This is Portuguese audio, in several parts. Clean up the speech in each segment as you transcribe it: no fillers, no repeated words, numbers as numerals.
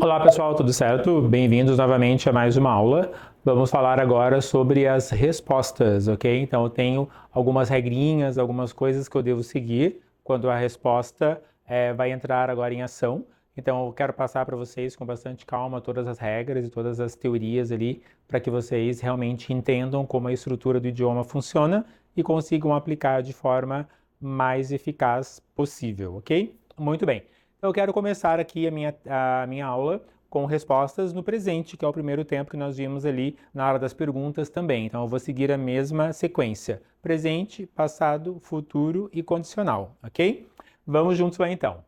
Olá pessoal, tudo certo? Bem-vindos novamente a mais uma aula. Vamos falar agora sobre as respostas, ok? Então eu tenho algumas regrinhas, algumas coisas que eu devo seguir quando a resposta vai entrar agora em ação. Então eu quero passar para vocês com bastante calma todas as regras e todas as teorias ali para que vocês realmente entendam como a estrutura do idioma funciona e consigam aplicar de forma mais eficaz possível, ok? Muito bem. Eu quero começar aqui a minha aula com respostas no presente, que é o primeiro tempo que nós vimos ali na hora das perguntas também. Então, eu vou seguir a mesma sequência: presente, passado, futuro e condicional, ok? Vamos juntos lá então.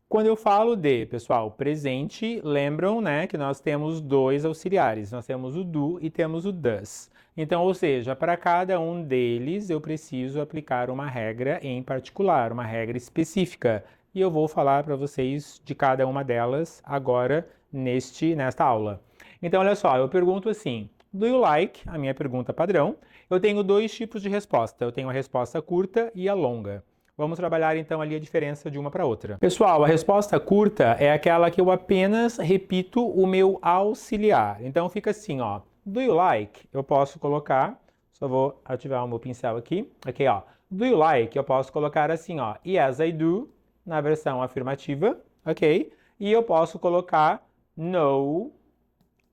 Quando eu falo de, pessoal, presente, lembram, né, que nós temos dois auxiliares. Nós temos o do e temos o does. Então, ou seja, para cada um deles eu preciso aplicar uma regra em particular, uma regra específica. E eu vou falar para vocês de cada uma delas agora nesta aula. Então, olha só, eu pergunto assim: do you like? A minha pergunta padrão. Eu tenho dois tipos de resposta. Eu tenho a resposta curta e a longa. Vamos trabalhar então ali a diferença de uma para outra. Pessoal, a resposta curta é aquela que eu apenas repito o meu auxiliar. Então fica assim, ó. Do you like? Eu posso colocar, só vou ativar o meu pincel aqui. Aqui, ó. Do you like? Eu posso colocar assim, ó. Yes, I do, na versão afirmativa, ok? E eu posso colocar no,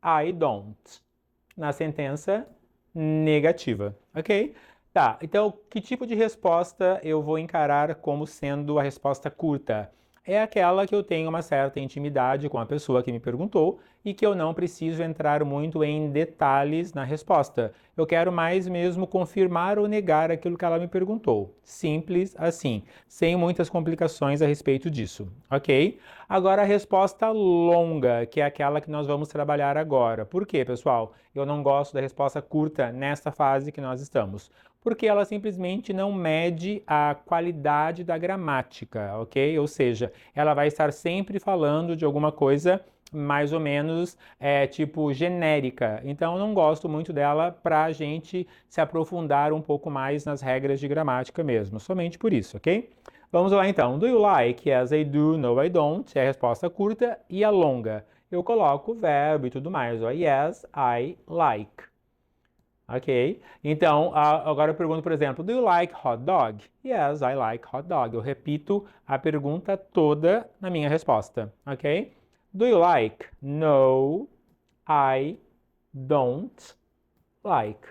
I don't, na sentença negativa, ok? Tá, então que tipo de resposta eu vou encarar como sendo a resposta curta? É aquela que eu tenho uma certa intimidade com a pessoa que me perguntou e que eu não preciso entrar muito em detalhes na resposta. Eu quero mais mesmo confirmar ou negar aquilo que ela me perguntou. Simples assim, sem muitas complicações a respeito disso, ok? Agora a resposta longa, que é aquela que nós vamos trabalhar agora. Por quê, pessoal? Eu não gosto da resposta curta nesta fase que nós estamos, porque ela simplesmente não mede a qualidade da gramática, ok? Ou seja, ela vai estar sempre falando de alguma coisa mais ou menos tipo genérica. Então, eu não gosto muito dela para a gente se aprofundar um pouco mais nas regras de gramática mesmo, somente por isso, ok? Vamos lá então. Do you like? Yes, I do. No, I don't. É a resposta curta e a longa. Eu coloco o verbo e tudo mais. Ó. Yes, I like. Ok? Então, agora eu pergunto, por exemplo, do you like hot dog? Yes, I like hot dog. Eu repito a pergunta toda na minha resposta, ok? Do you like? No, I don't like.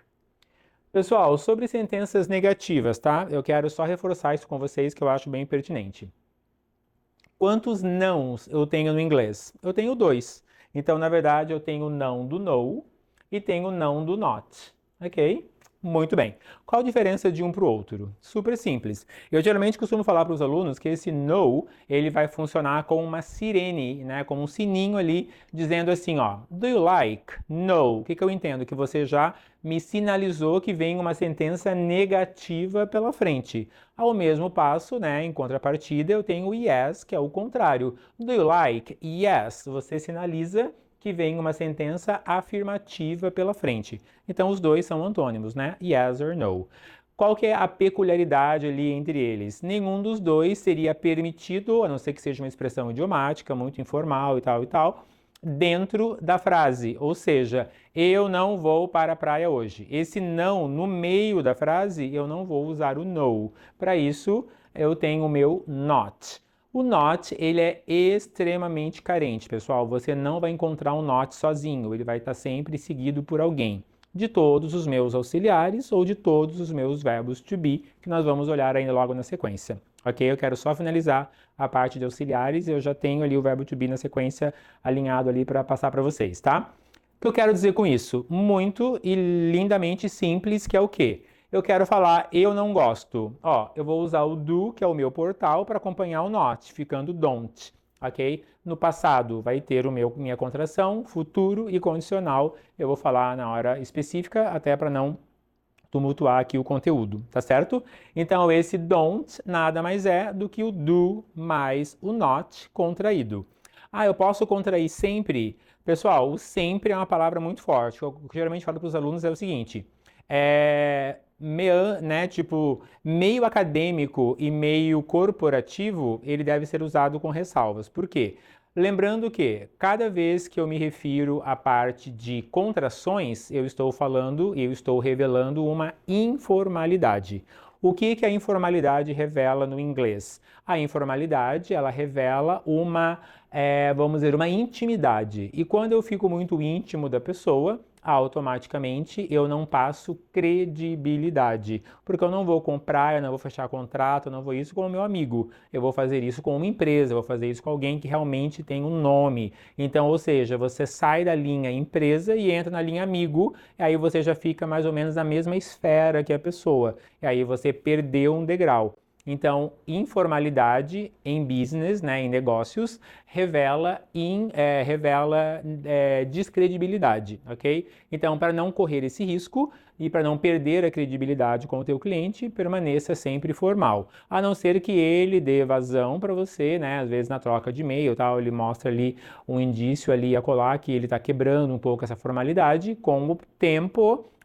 Pessoal, sobre sentenças negativas, tá? Eu quero só reforçar isso com vocês que eu acho bem pertinente. Quantos nãos eu tenho no inglês? Eu tenho dois. Então, na verdade, eu tenho o não do no e tenho o não do not. Ok? Muito bem. Qual a diferença de um para o outro? Super simples. Eu geralmente costumo falar para os alunos que esse no, ele vai funcionar como uma sirene, né? Como um sininho ali, dizendo assim, ó, do you like? No. O que eu entendo? Que você já me sinalizou que vem uma sentença negativa pela frente. Ao mesmo passo, né, em contrapartida, eu tenho o yes, que é o contrário. Do you like? Yes. Você sinaliza que vem uma sentença afirmativa pela frente. Então, os dois são antônimos, né? Yes or no. Qual que é a peculiaridade ali entre eles? Nenhum dos dois seria permitido, a não ser que seja uma expressão idiomática, muito informal e tal, dentro da frase. Ou seja, eu não vou para a praia hoje. Esse não, no meio da frase, eu não vou usar o no. Para isso, eu tenho o meu not. O not, ele é extremamente carente, pessoal. Você não vai encontrar um not sozinho, ele vai estar sempre seguido por alguém. De todos os meus auxiliares ou de todos os meus verbos to be, que nós vamos olhar ainda logo na sequência. Ok? Eu quero só finalizar a parte de auxiliares, eu já tenho ali o verbo to be na sequência alinhado ali para passar para vocês, tá? O que eu quero dizer com isso? Muito e lindamente simples, que é o quê? Eu quero falar eu não gosto. Ó, eu vou usar o do, que é o meu portal, para acompanhar o not, ficando don't, ok? No passado vai ter minha contração, futuro e condicional. Eu vou falar na hora específica, até para não tumultuar aqui o conteúdo, tá certo? Então, esse don't nada mais é do que o do mais o not contraído. Ah, eu posso contrair sempre? Pessoal, o sempre é uma palavra muito forte. O que eu geralmente falo para os alunos é o seguinte: né, tipo, meio acadêmico e meio corporativo, ele deve ser usado com ressalvas. Por quê? Lembrando que cada vez que eu me refiro à parte de contrações, eu estou revelando uma informalidade. O que a informalidade revela no inglês? A informalidade, ela revela vamos dizer, uma intimidade. E quando eu fico muito íntimo da pessoa, automaticamente eu não passo credibilidade, porque eu não vou comprar, eu não vou fechar contrato, eu não vou isso com o meu amigo, eu vou fazer isso com uma empresa, eu vou fazer isso com alguém que realmente tem um nome. Então, ou seja, você sai da linha empresa e entra na linha amigo, e aí você já fica mais ou menos na mesma esfera que a pessoa, e aí você perdeu um degrau. Então, informalidade em business, né, em negócios, revela descredibilidade, ok? Então, para não correr esse risco e para não perder a credibilidade com o teu cliente, permaneça sempre formal. A não ser que ele dê vazão para você, né? Às vezes na troca de e-mail, tal, ele mostra ali um indício ali a colar que ele está quebrando um pouco essa formalidade. Com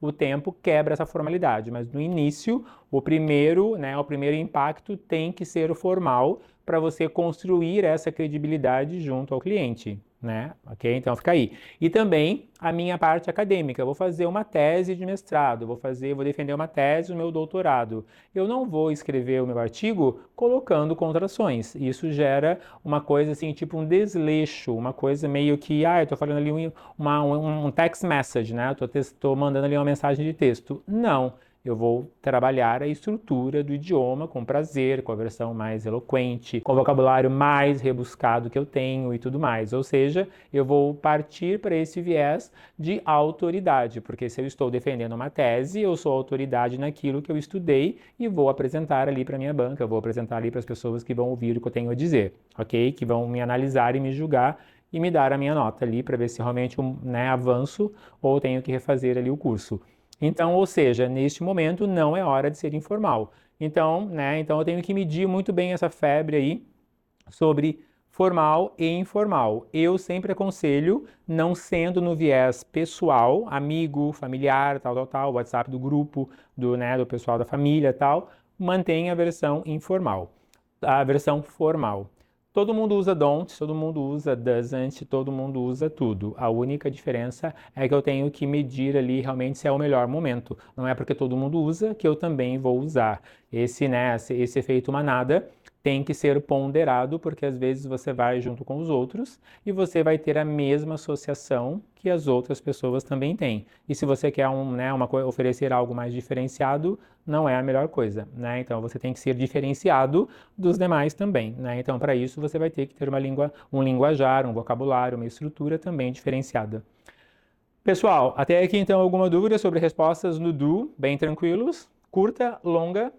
o tempo quebra essa formalidade, mas no início, o primeiro impacto tem que ser o formal para você construir essa credibilidade junto ao cliente, né? Ok? Então fica aí. E também a minha parte acadêmica. Eu vou fazer uma tese de mestrado, vou defender uma tese do meu doutorado. Eu não vou escrever o meu artigo colocando contrações. Isso gera uma coisa assim, tipo um desleixo, uma coisa meio que, eu estou falando ali um text message, né? Estou mandando ali uma mensagem de texto. Não. Eu vou trabalhar a estrutura do idioma com prazer, com a versão mais eloquente, com o vocabulário mais rebuscado que eu tenho e tudo mais. Ou seja, eu vou partir para esse viés de autoridade, porque se eu estou defendendo uma tese, eu sou autoridade naquilo que eu estudei e vou apresentar ali para minha banca, vou apresentar ali para as pessoas que vão ouvir o que eu tenho a dizer, ok? Que vão me analisar e me julgar e me dar a minha nota ali para ver se realmente eu, avanço ou tenho que refazer ali o curso. Então, ou seja, neste momento não é hora de ser informal. Então, então eu tenho que medir muito bem essa febre aí sobre formal e informal. Eu sempre aconselho, não sendo no viés pessoal, amigo, familiar, tal, WhatsApp do grupo, do pessoal da família, tal, mantenha a versão informal, a versão formal. Todo mundo usa don't, todo mundo usa doesn't, todo mundo usa tudo. A única diferença é que eu tenho que medir ali realmente se é o melhor momento. Não é porque todo mundo usa que eu também vou usar. Esse efeito manada tem que ser ponderado, porque às vezes você vai junto com os outros e você vai ter a mesma associação que as outras pessoas também têm. E se você quer oferecer algo mais diferenciado, não é a melhor coisa, né? Então você tem que ser diferenciado dos demais também, né? Então para isso você vai ter que ter um linguajar, um vocabulário, uma estrutura também diferenciada. Pessoal, até aqui então alguma dúvida sobre respostas no do, bem tranquilos? Curta, longa,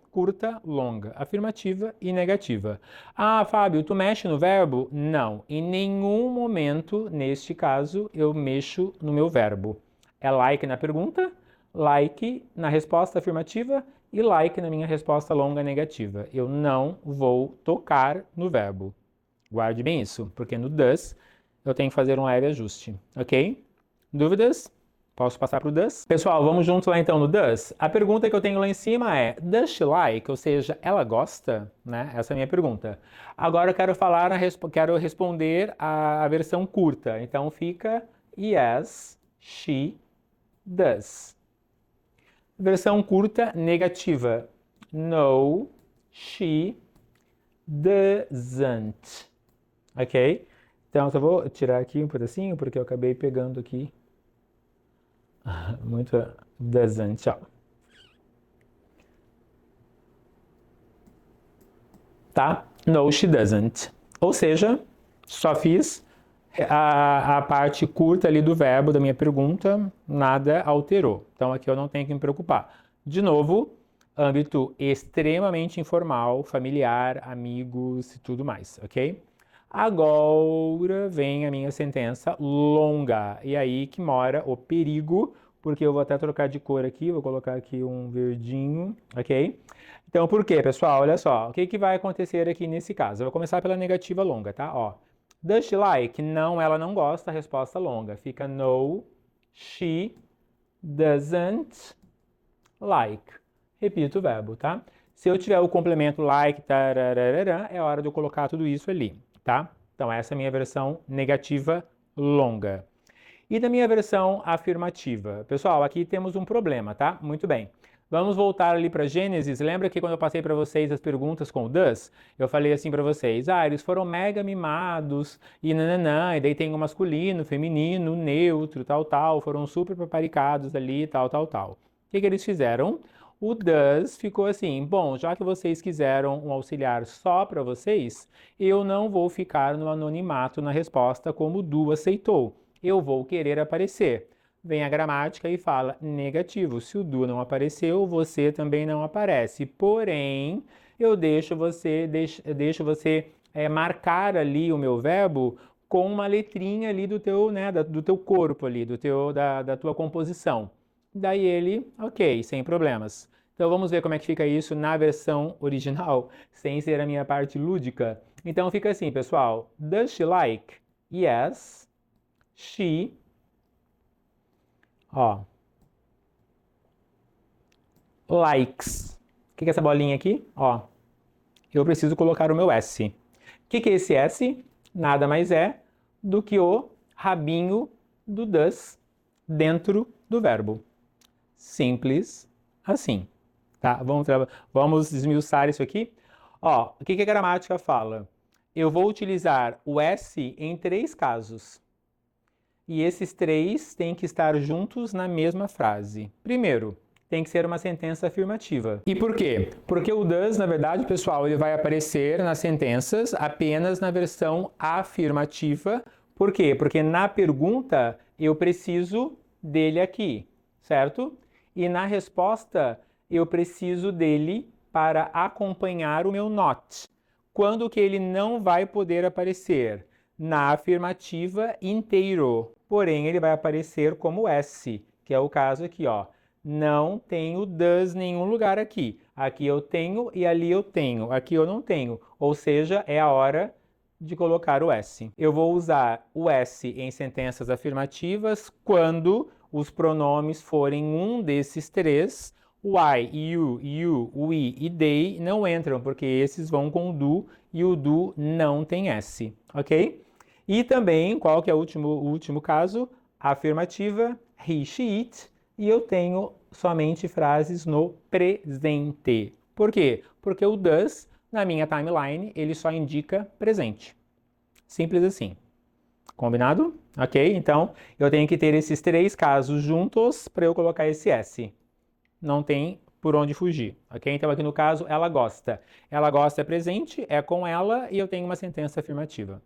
afirmativa e negativa. Ah, Fábio, tu mexe no verbo? Não, em nenhum momento, neste caso, eu mexo no meu verbo. É like na pergunta, like na resposta afirmativa e like na minha resposta longa negativa. Eu não vou tocar no verbo. Guarde bem isso, porque no does eu tenho que fazer um leve ajuste, ok? Dúvidas? Posso passar para o does? Pessoal, vamos juntos lá então no does. A pergunta que eu tenho lá em cima é does she like? Ou seja, ela gosta? Né? Essa é a minha pergunta. Agora eu quero responder a versão curta. Então fica yes, she does. Versão curta negativa. No, she doesn't. Ok? Então eu só vou tirar aqui um pedacinho porque eu acabei pegando aqui muito doesn't, ó. Tá? No, she doesn't. Ou seja, só fiz a parte curta ali do verbo da minha pergunta, nada alterou. Então aqui eu não tenho que me preocupar. De novo, âmbito extremamente informal, familiar, amigos e tudo mais, ok? Agora vem a minha sentença longa. E aí que mora o perigo, porque eu vou até trocar de cor aqui, vou colocar aqui um verdinho, ok? Então, por quê, pessoal? Olha só, o que vai acontecer aqui nesse caso? Eu vou começar pela negativa longa, tá? Ó, does she like? Não, ela não gosta, a resposta longa. Fica no, she doesn't like. Repito o verbo, tá? Se eu tiver o complemento like, tarararã, é hora de eu colocar tudo isso ali, tá? Então, essa é a minha versão negativa longa. E da minha versão afirmativa? Pessoal, aqui temos um problema, tá? Muito bem. Vamos voltar ali para Gênesis. Lembra que quando eu passei para vocês as perguntas com o does, eu falei assim para vocês, eles foram mega mimados e nananã, e daí tem o masculino, feminino, neutro, tal, foram super paparicados ali, tal. O que eles fizeram? O does ficou assim, bom, já que vocês quiseram um auxiliar só para vocês, eu não vou ficar no anonimato na resposta como o do aceitou. Eu vou querer aparecer. Vem a gramática e fala negativo. Se o do não apareceu, você também não aparece. Porém, eu deixo você marcar ali o meu verbo com uma letrinha ali do teu, né, do teu corpo ali, da tua composição. Daí ele, ok, sem problemas. Então vamos ver como é que fica isso na versão original, sem ser a minha parte lúdica. Então fica assim, pessoal. Does she like? Yes. She, likes. O que é essa bolinha aqui? Eu preciso colocar o meu S. O que é esse S? Nada mais é do que o rabinho do does dentro do verbo. Simples assim. Tá? Vamos esmiuçar isso aqui. O que a gramática fala? Eu vou utilizar o S em 3 casos. E esses 3 têm que estar juntos na mesma frase. Primeiro, tem que ser uma sentença afirmativa. E por quê? Porque o does, na verdade, pessoal, ele vai aparecer nas sentenças apenas na versão afirmativa. Por quê? Porque na pergunta eu preciso dele aqui, certo? E na resposta eu preciso dele para acompanhar o meu not. Quando que ele não vai poder aparecer? Na afirmativa inteiro. Porém, ele vai aparecer como S, que é o caso aqui, Não tenho does em nenhum lugar aqui. Aqui eu tenho e ali eu tenho. Aqui eu não tenho. Ou seja, é a hora de colocar o S. Eu vou usar o S em sentenças afirmativas quando os pronomes forem um desses 3. O I, you, we e they não entram, porque esses vão com o do e o do não tem S, ok? E também, qual que é o último caso? Afirmativa, he, she, it, e eu tenho somente frases no presente. Por quê? Porque o does, na minha timeline, ele só indica presente. Simples assim. Combinado? Ok? Então, eu tenho que ter esses 3 casos juntos para eu colocar esse S. Não tem por onde fugir, ok? Então, aqui no caso, ela gosta. Ela gosta é presente, é com ela, e eu tenho uma sentença afirmativa.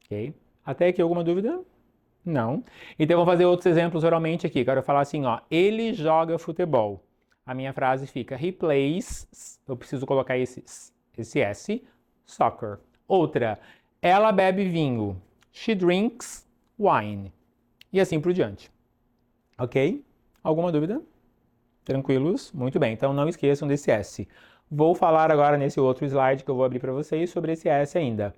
Ok? Até aqui alguma dúvida? Não. Então, eu vou fazer outros exemplos oralmente aqui. Quero falar assim, ele joga futebol. A minha frase fica, he plays, eu preciso colocar esse S, soccer. Outra, ela bebe vinho. She drinks wine. E assim por diante. Ok? Alguma dúvida? Tranquilos? Muito bem. Então, não esqueçam desse S. Vou falar agora nesse outro slide que eu vou abrir para vocês sobre esse S ainda.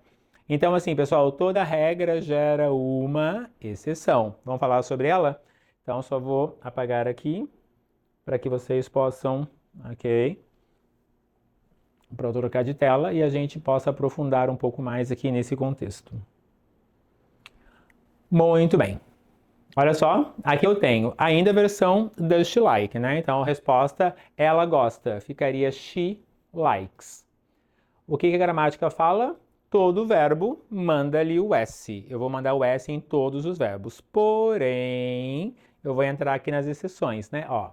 Então, assim, pessoal, toda regra gera uma exceção. Vamos falar sobre ela? Então, só vou apagar aqui para que vocês possam, ok? Para eu trocar de tela e a gente possa aprofundar um pouco mais aqui nesse contexto. Muito bem. Olha só, aqui eu tenho ainda a versão does she like, né? Então, a resposta, ela gosta, ficaria she likes. O que a gramática fala? Todo verbo manda ali o S. Eu vou mandar o S em todos os verbos. Porém, eu vou entrar aqui nas exceções, né? O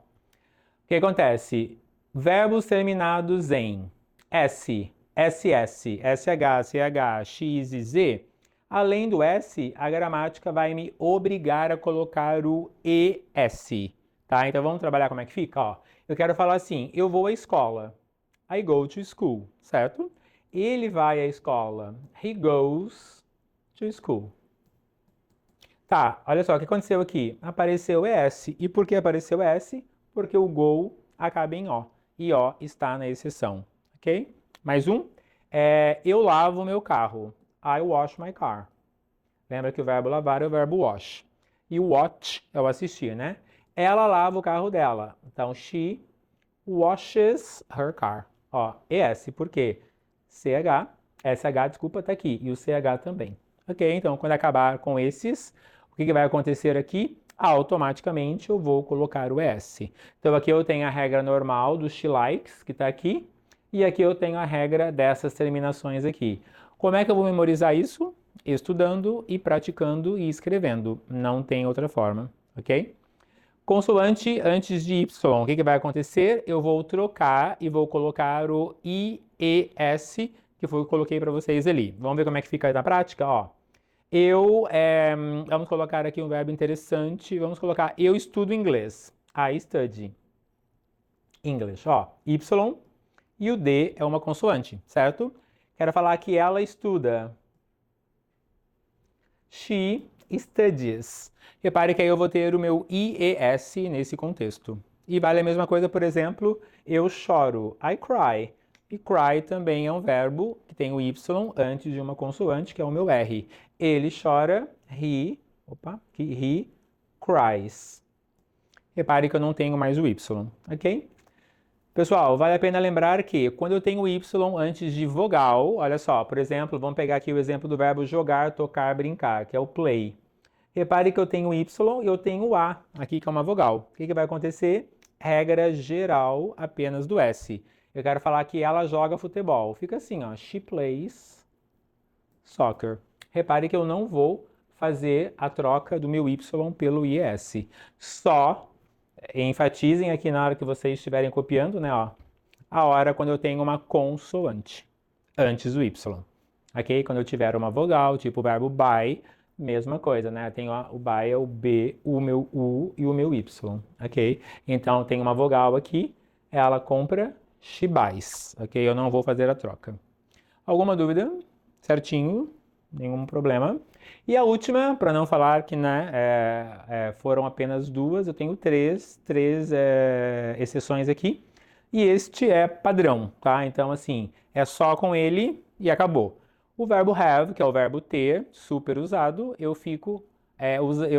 que acontece? Verbos terminados em S, SS, SH, CH, X e Z. Além do S, a gramática vai me obrigar a colocar o ES, tá? Então vamos trabalhar como é que fica? Eu quero falar assim, eu vou à escola. I go to school, certo? Ele vai à escola. He goes to school. Tá, olha só, o que aconteceu aqui? Apareceu ES. E por que apareceu ES? Porque o go acaba em O. E O está na exceção, ok? Mais um. Eu lavo o meu carro. I wash my car. Lembra que o verbo lavar é o verbo wash. E o watch é o assistir, né? Ela lava o carro dela. Então, she washes her car. ES, por quê? CH, SH, desculpa, tá aqui. E o CH também. Ok? Então, quando acabar com esses, o que vai acontecer aqui? Automaticamente eu vou colocar o S. Então, aqui eu tenho a regra normal dos she likes, que está aqui. E aqui eu tenho a regra dessas terminações aqui. Como é que eu vou memorizar isso? Estudando e praticando e escrevendo. Não tem outra forma, ok? Consoante antes de Y, o que vai acontecer? Eu vou trocar e vou colocar o IES, que foi o que eu coloquei para vocês ali. Vamos ver como é que fica na prática? Ó, vamos colocar aqui um verbo interessante. Vamos colocar eu estudo inglês. I study English. Ó, Y e o D é uma consoante, certo? Quero falar que ela estuda. She studies. Repare que aí eu vou ter o meu IES nesse contexto. E vale a mesma coisa, por exemplo, eu choro. I cry. E cry também é um verbo que tem o Y antes de uma consoante, que é o meu R. Ele chora. He cries. Repare que eu não tenho mais o Y, ok? Pessoal, vale a pena lembrar que quando eu tenho Y antes de vogal, olha só, por exemplo, vamos pegar aqui o exemplo do verbo jogar, tocar, brincar, que é o play. Repare que eu tenho Y e eu tenho A, aqui que é uma vogal. O que vai acontecer? Regra geral apenas do S. Eu quero falar que ela joga futebol. Fica assim, ó, she plays soccer. Repare que eu não vou fazer a troca do meu Y pelo IS. Só enfatizem aqui na hora que vocês estiverem copiando, né, ó, a hora quando eu tenho uma consoante antes do Y. Ok? Quando eu tiver uma vogal, tipo o verbo buy, mesma coisa, né? Eu tenho o buy é o B, o meu U e o meu Y, ok? Então tem uma vogal aqui, ela compra, she buys, ok? Eu não vou fazer a troca. Alguma dúvida? Certinho, nenhum problema. E a última, para não falar que né, foram apenas duas, eu tenho três exceções aqui. E este é padrão, tá? Então, assim, é só com ele e acabou. O verbo have, que é o verbo ter, super usado, eu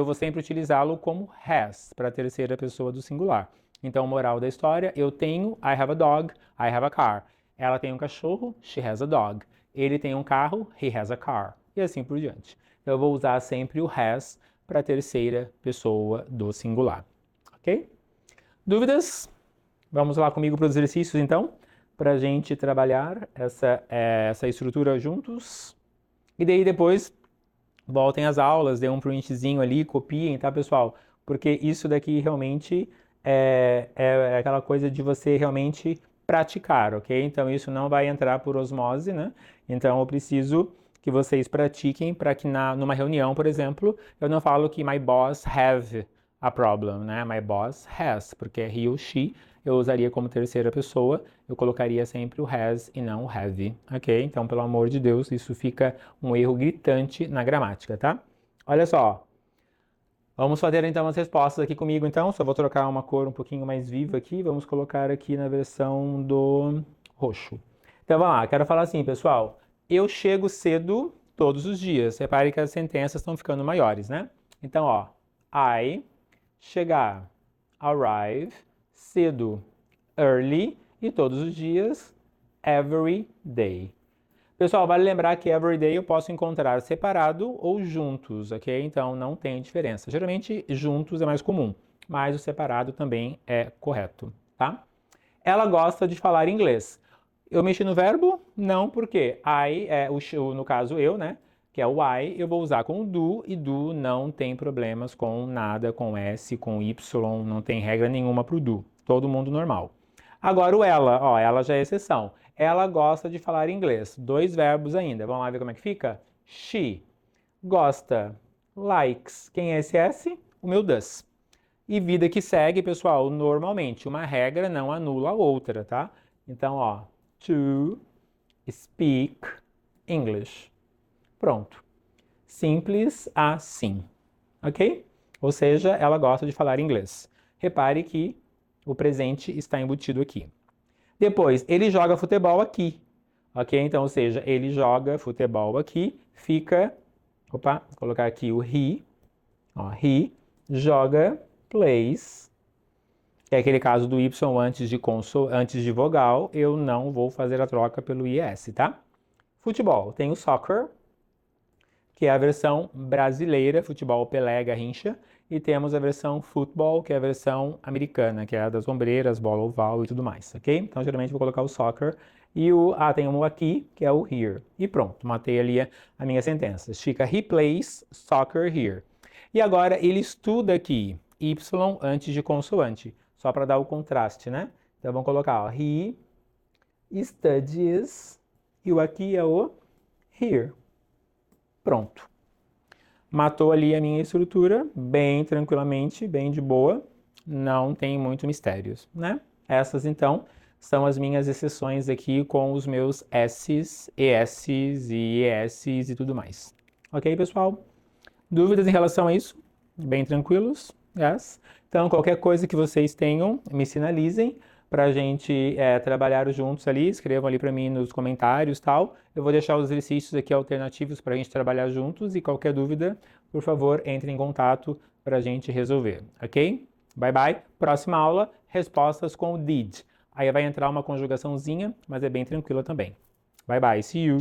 vou sempre utilizá-lo como has, para a terceira pessoa do singular. Então, moral da história, eu tenho, I have a dog, I have a car. Ela tem um cachorro, she has a dog. Ele tem um carro, he has a car. E assim por diante. Eu vou usar sempre o has para a terceira pessoa do singular. Ok? Dúvidas? Vamos lá comigo para os exercícios, então, para a gente trabalhar essa estrutura juntos. E daí depois, voltem às aulas, dê um printzinho ali, copiem, tá, pessoal? Porque isso daqui realmente é aquela coisa de você realmente praticar, ok? Então, isso não vai entrar por osmose, né? Então, eu preciso que vocês pratiquem para que numa reunião, por exemplo, eu não falo que my boss have a problem, né? My boss has, porque é he ou she, eu usaria como terceira pessoa, eu colocaria sempre o has e não o have, ok? Então, pelo amor de Deus, isso fica um erro gritante na gramática, tá? Olha só, vamos fazer então as respostas aqui comigo, então, só vou trocar uma cor um pouquinho mais viva aqui, vamos colocar aqui na versão do roxo. Então, vamos lá, quero falar assim, pessoal, eu chego cedo todos os dias, repare que as sentenças estão ficando maiores, né? Então, ó, I, chegar, arrive, cedo, early, e todos os dias, every day. Pessoal, vale lembrar que every day eu posso encontrar separado ou juntos, ok? Então não tem diferença. Geralmente juntos é mais comum, mas o separado também é correto, tá? Ela gosta de falar inglês. Eu mexi no verbo? Não, porque I no caso eu, né? Que é o I, eu vou usar com o do, e do não tem problemas com nada, com S, com Y, não tem regra nenhuma pro do. Todo mundo normal. Agora o ela, ó, ela já é exceção. Ela gosta de falar inglês. Dois verbos ainda. Vamos lá ver como é que fica? She gosta, likes. Quem é esse S? O meu does. E vida que segue, pessoal, normalmente uma regra não anula a outra, tá? Então, ó, to speak English. Pronto. Simples assim, ok? Ou seja, ela gosta de falar inglês. Repare que o presente está embutido aqui. Depois, ele joga futebol aqui, ok? Então, ou seja, ele joga futebol aqui, fica, vou colocar aqui o he, ó, he joga, plays, que é aquele caso do Y antes de vogal, eu não vou fazer a troca pelo IS, tá? Futebol, tem o soccer, que é a versão brasileira, futebol Pelé, Garrincha, e temos a versão football, que é a versão americana, que é a das ombreiras, bola oval e tudo mais, ok? Então, geralmente, vou colocar o soccer e tem um aqui, que é o here. E pronto, matei ali a minha sentença. Fica, he plays soccer here. E agora, ele estuda aqui, Y antes de consoante, só para dar o contraste, né? Então, vamos colocar, ó, he studies, e o aqui é o here. Pronto. Matou ali a minha estrutura, bem tranquilamente, bem de boa. Não tem muito mistérios, né? Essas, então, são as minhas exceções aqui com os meus S's, ES's e ES's e tudo mais. Ok, pessoal? Dúvidas em relação a isso? Bem tranquilos? Yes? Então, qualquer coisa que vocês tenham, me sinalizem para a gente trabalhar juntos ali. Escrevam ali para mim nos comentários e tal. Eu vou deixar os exercícios aqui alternativos para a gente trabalhar juntos e qualquer dúvida, por favor, entre em contato para a gente resolver, ok? Bye, bye. Próxima aula, respostas com o did. Aí vai entrar uma conjugaçãozinha, mas é bem tranquila também. Bye, bye. See you.